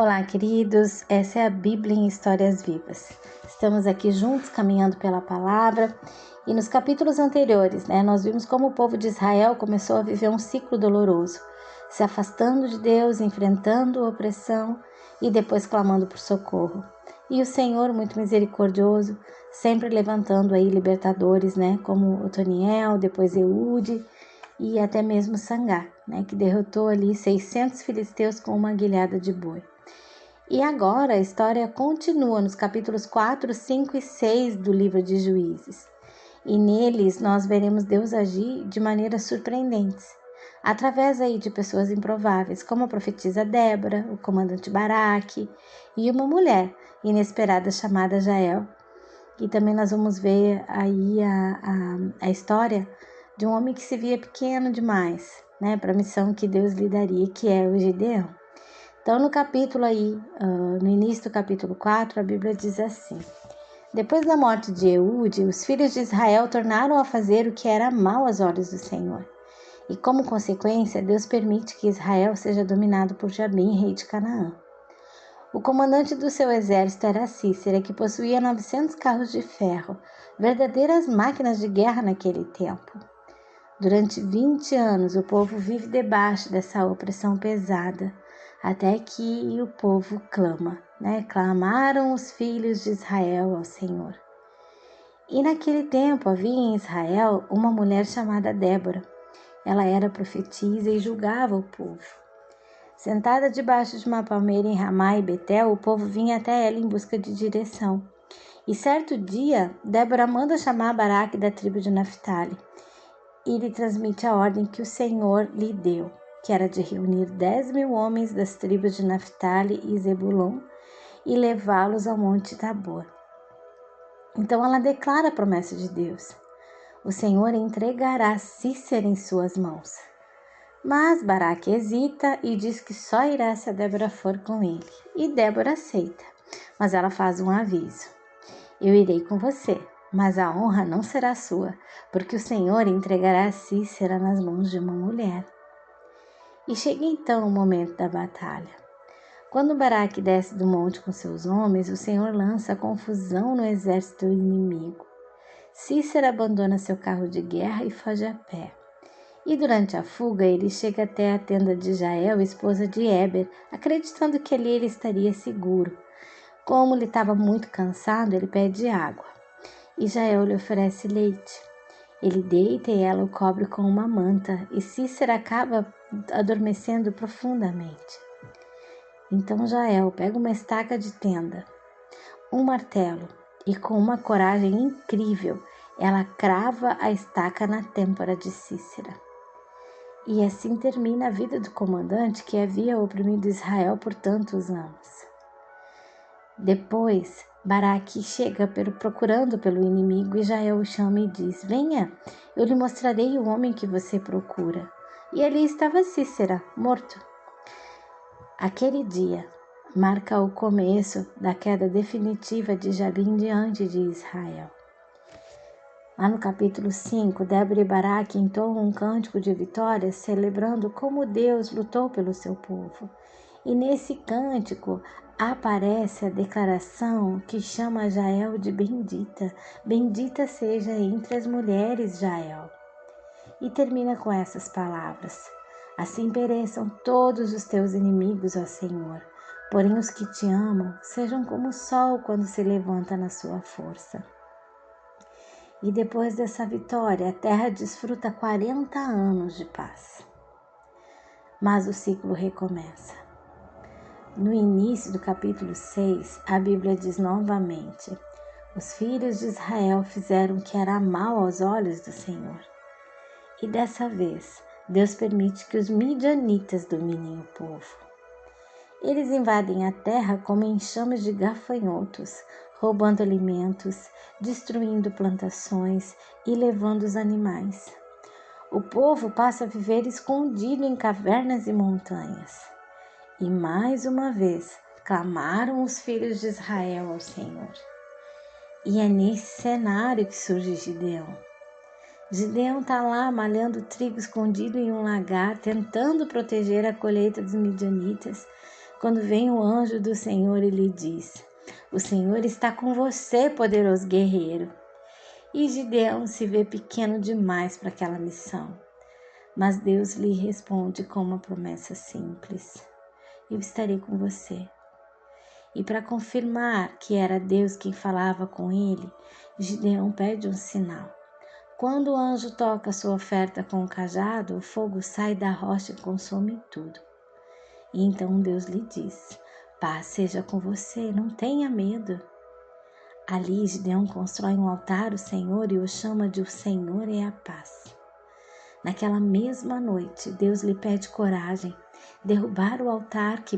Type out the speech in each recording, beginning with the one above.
Olá, queridos, essa é a Bíblia em Histórias Vivas. Estamos aqui juntos caminhando pela palavra e nos capítulos anteriores, nós vimos como o povo de Israel começou a viver um ciclo doloroso, se afastando de Deus, enfrentando a opressão e depois clamando por socorro. E o Senhor, muito misericordioso, sempre levantando aí libertadores, como Otoniel, depois Eude e até mesmo Sangá, que derrotou ali 600 filisteus com uma guilhada de boi. E agora a história continua nos capítulos 4, 5 e 6 do livro de Juízes. E neles nós veremos Deus agir de maneiras surpreendentes, através aí de pessoas improváveis, como a profetisa Débora, o comandante Baraque e uma mulher inesperada chamada Jael. E também nós vamos ver aí a história de um homem que se via pequeno demais, para a missão que Deus lhe daria, que é o Gideão. Então, no capítulo aí, no início do capítulo 4, a Bíblia diz assim: Depois da morte de Eude, os filhos de Israel tornaram a fazer o que era mal aos olhos do Senhor. E como consequência, Deus permite que Israel seja dominado por Jabim, rei de Canaã. O comandante do seu exército era Cícera, que possuía 900 carros de ferro, verdadeiras máquinas de guerra naquele tempo. Durante 20 anos, o povo vive debaixo dessa opressão pesada, até que o povo clama, Clamaram os filhos de Israel ao Senhor. E naquele tempo havia em Israel uma mulher chamada Débora. Ela era profetisa e julgava o povo. Sentada debaixo de uma palmeira em Ramá e Betel, o povo vinha até ela em busca de direção. E certo dia, Débora manda chamar Baraque da tribo de Naftali e lhe transmite a ordem que o Senhor lhe deu, que era de reunir 10.000 homens das tribos de Naftali e Zebulon e levá-los ao Monte Tabor. Então ela declara a promessa de Deus: o Senhor entregará Cícera em suas mãos. Mas Baraque hesita e diz que só irá se a Débora for com ele. E Débora aceita, mas ela faz um aviso: eu irei com você, mas a honra não será sua, porque o Senhor entregará Cícera nas mãos de uma mulher. E chega então o momento da batalha. Quando Baraque desce do monte com seus homens, o Senhor lança confusão no exército inimigo. Cícera abandona seu carro de guerra e foge a pé. E durante a fuga, ele chega até a tenda de Jael, esposa de Éber, acreditando que ali ele estaria seguro. Como ele estava muito cansado, ele pede água. E Jael lhe oferece leite. Ele deita e ela o cobre com uma manta, e Cícera acaba adormecendo profundamente. Então Jael pega uma estaca de tenda, um martelo, e com uma coragem incrível, ela crava a estaca na têmpora de Cícera. E assim termina a vida do comandante que havia oprimido Israel por tantos anos. Depois, Baraque chega procurando pelo inimigo e Jael o chama e diz: venha, eu lhe mostrarei o homem que você procura. E ali estava Cícera, morto. Aquele dia marca o começo da queda definitiva de Jabim diante de Israel. Lá no capítulo 5, Débora e Baraque entoam um cântico de vitória, celebrando como Deus lutou pelo seu povo. E nesse cântico aparece a declaração que chama Jael de bendita. Bendita seja entre as mulheres, Jael. E termina com essas palavras: assim pereçam todos os teus inimigos, ó Senhor. Porém os que te amam sejam como o sol quando se levanta na sua força. E depois dessa vitória, a terra desfruta 40 anos de paz. Mas o ciclo recomeça. No início do capítulo 6, a Bíblia diz novamente: os filhos de Israel fizeram o que era mal aos olhos do Senhor. E dessa vez, Deus permite que os midianitas dominem o povo. Eles invadem a terra como enxames de gafanhotos, roubando alimentos, destruindo plantações e levando os animais. O povo passa a viver escondido em cavernas e montanhas. E mais uma vez clamaram os filhos de Israel ao Senhor. E é nesse cenário que surge Gideão. Gideão está lá malhando trigo escondido em um lagar, tentando proteger a colheita dos midianitas, quando vem o anjo do Senhor e lhe diz: o Senhor está com você, poderoso guerreiro. E Gideão se vê pequeno demais para aquela missão. Mas Deus lhe responde com uma promessa simples: eu estarei com você. E para confirmar que era Deus quem falava com ele, Gideão pede um sinal. Quando o anjo toca sua oferta com o cajado, o fogo sai da rocha e consome tudo. E então Deus lhe diz: paz seja com você, não tenha medo. Ali Gideão constrói um altar ao Senhor e o chama de o Senhor é a paz. Naquela mesma noite, Deus lhe pede coragem, derrubar o altar de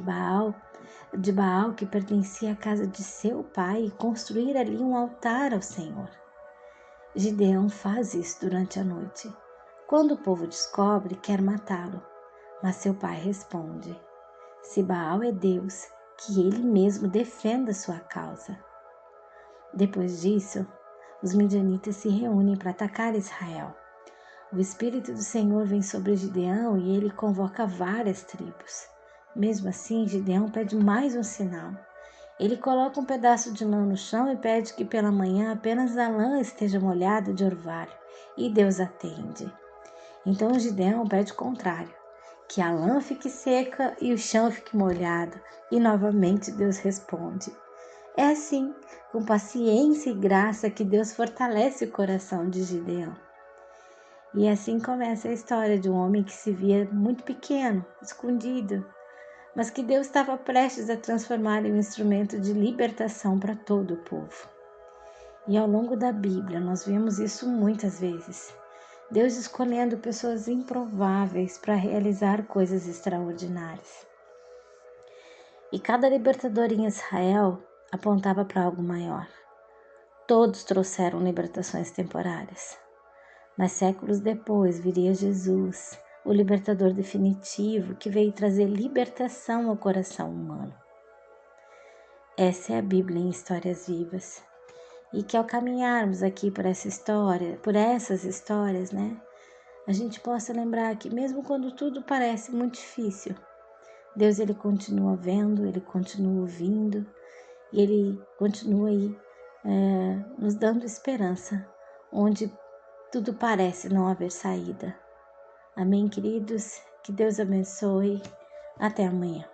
Baal que pertencia à casa de seu pai e construir ali um altar ao Senhor. Gideão faz isso durante a noite. Quando o povo descobre, quer matá-lo, mas seu pai responde: se Baal é Deus, que ele mesmo defenda sua causa. Depois disso, os midianitas se reúnem para atacar Israel. O Espírito do Senhor vem sobre Gideão e ele convoca várias tribos. Mesmo assim, Gideão pede mais um sinal. Ele coloca um pedaço de lã no chão e pede que pela manhã apenas a lã esteja molhada de orvalho, e Deus atende. Então Gideão pede o contrário, que a lã fique seca e o chão fique molhado, e novamente Deus responde. É assim, com paciência e graça, que Deus fortalece o coração de Gideão. E assim começa a história de um homem que se via muito pequeno, escondido, mas que Deus estava prestes a transformar em um instrumento de libertação para todo o povo. E ao longo da Bíblia nós vemos isso muitas vezes. Deus escolhendo pessoas improváveis para realizar coisas extraordinárias. E cada libertador em Israel apontava para algo maior. Todos trouxeram libertações temporárias. Mas séculos depois viria Jesus, o libertador definitivo que veio trazer libertação ao coração humano. Essa é a Bíblia em histórias vivas. E que ao caminharmos aqui por essas histórias, a gente possa lembrar que mesmo quando tudo parece muito difícil, Deus ele continua vendo, ele continua ouvindo e ele continua aí nos dando esperança, onde tudo parece não haver saída. Amém, queridos? Que Deus abençoe. Até amanhã.